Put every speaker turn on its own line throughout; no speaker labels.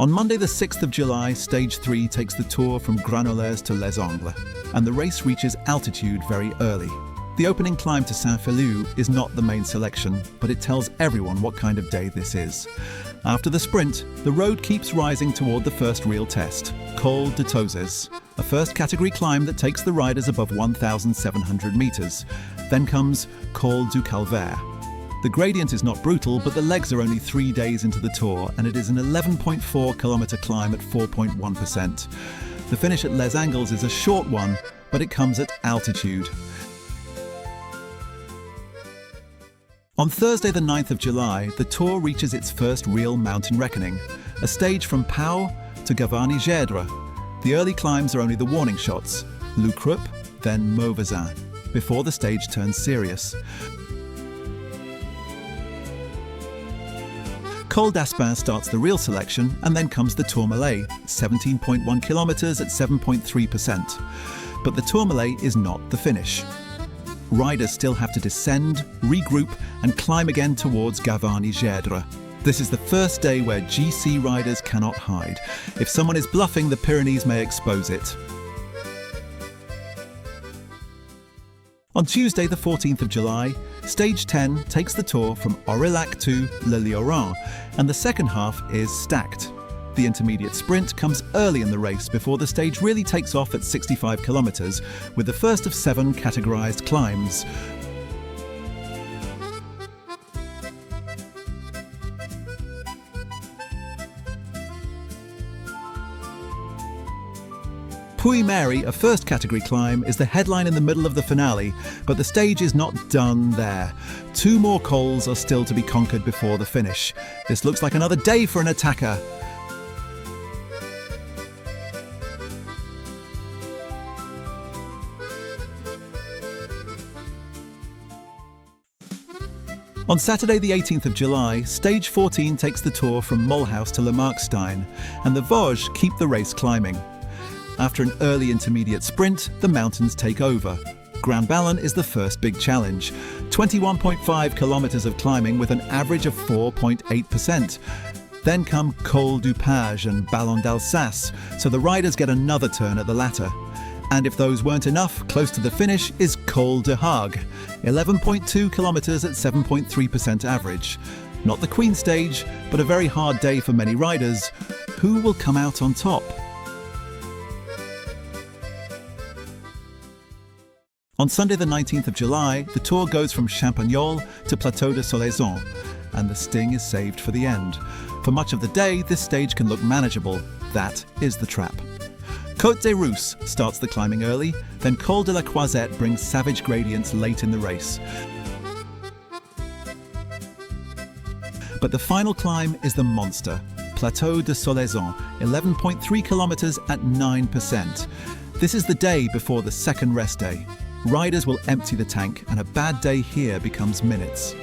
On Monday the 6th of July, Stage 3 takes the Tour from Granollers to Les Angles, and the race reaches altitude very early. The opening climb to Saint-Feliu is not the main selection, but it tells everyone what kind of day this is. After the sprint, the road keeps rising toward the first real test, Col du Tourmalet, a first category climb that takes the riders above 1,700 metres. Then comes Col du Calvaire. The gradient is not brutal, but the legs are only 3 days into the Tour, and it is an 11.4 kilometre climb at 4.1%. The finish at Les Angles is a short one, but it comes at altitude. On Thursday the 9th of July, the Tour reaches its first real mountain reckoning, a stage from Pau to Gavarnie-Gèdre. The early climbs are only the warning shots, Le Croup, then Mauvezin, before the stage turns serious. Col d'Aspin starts the real selection, and then comes the Tourmalet, 17.1 kilometres at 7.3%. But the Tourmalet is not the finish. Riders still have to descend, regroup, and climb again towards Gavarnie-Gèdre. This is the first day where GC riders cannot hide. If someone is bluffing, the Pyrenees may expose it. On Tuesday the 14th of July, Stage 10 takes the Tour from Aurillac to Le Lioran, and the second half is stacked. The intermediate sprint comes early in the race before the stage really takes off at 65 kilometres, with the first of 7 categorised climbs. Puy-Mary, a first category climb, is the headline in the middle of the finale, but the stage is not done there. 2 more cols are still to be conquered before the finish. This looks like another day for an attacker. On Saturday the 18th of July, Stage 14 takes the Tour from Mulhouse to Markstein, and the Vosges keep the race climbing. After an early intermediate sprint, the mountains take over. Grand Ballon is the first big challenge, 21.5 kilometres of climbing with an average of 4.8%. Then come Col du Page and Ballon d'Alsace, so the riders get another turn at the latter. And if those weren't enough, close to the finish is Col de Hague, 11.2 kilometres at 7.3% average. Not the Queen stage, but a very hard day for many riders. Who will come out on top? On Sunday the 19th of July, the Tour goes from Champagnole to Plateau de Solaison, and the sting is saved for the end. For much of the day, this stage can look manageable. That is the trap. Côte des Rousses starts the climbing early, then Col de la Croisette brings savage gradients late in the race. But the final climb is the monster, Plateau de Solaison, 11.3 kilometres at 9%. This is the day before the second rest day. Riders will empty the tank, and a bad day here becomes minutes.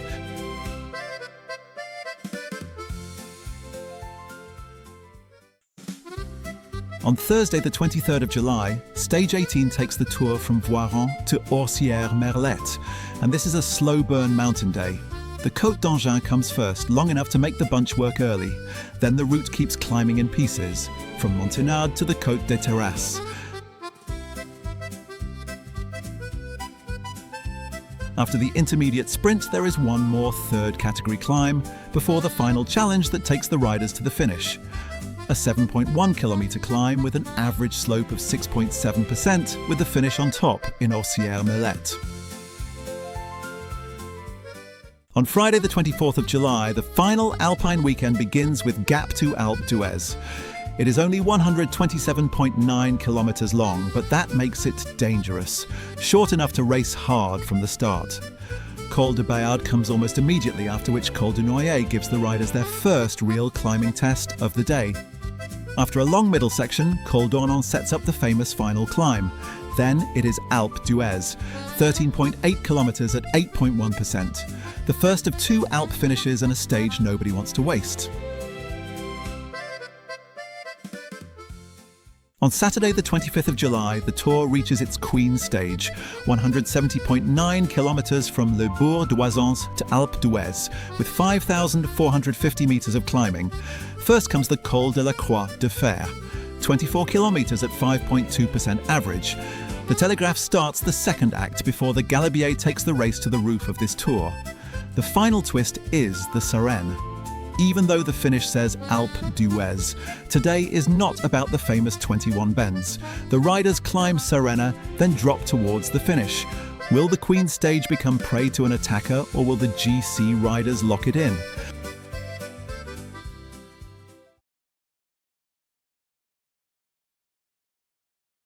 On Thursday the 23rd of July, Stage 18 takes the Tour from Voiron to Orcières-Merlette, and this is a slow burn mountain day. The Côte d'Angers comes first, long enough to make the bunch work early. Then the route keeps climbing in pieces, from Montenard to the Côte des Terrasses. After the intermediate sprint, there is one more third category climb before the final challenge that takes the riders to the finish. A 7.1 kilometre climb with an average slope of 6.7%, with the finish on top in Orcières-Merlette. On Friday the 24th of July, the final Alpine weekend begins with Gap to Alpe d'Huez. It is only 127.9 kilometres long, but that makes it dangerous, short enough to race hard from the start. Col de Bayard comes almost immediately, after which Col du Noyer gives the riders their first real climbing test of the day. After a long middle section, Col d'Ornon sets up the famous final climb. Then it is Alpe d'Huez, 13.8 kilometres at 8.1%. The first of 2 Alpe finishes and a stage nobody wants to waste. On Saturday, the 25th of July, the Tour reaches its Queen stage, 170.9 kilometres from Le Bourg d'Oisans to Alpe d'Huez, with 5,450 metres of climbing. First comes the Col de la Croix de Fer, 24 kilometres at 5.2% average. The Telegraph starts the second act before the Galibier takes the race to the roof of this Tour. The final twist is the Sarenne. Even though the finish says Alpe d'Huez, today is not about the famous 21 bends. The riders climb Sarenne, then drop towards the finish. Will the Queen stage become prey to an attacker, or will the GC riders lock it in?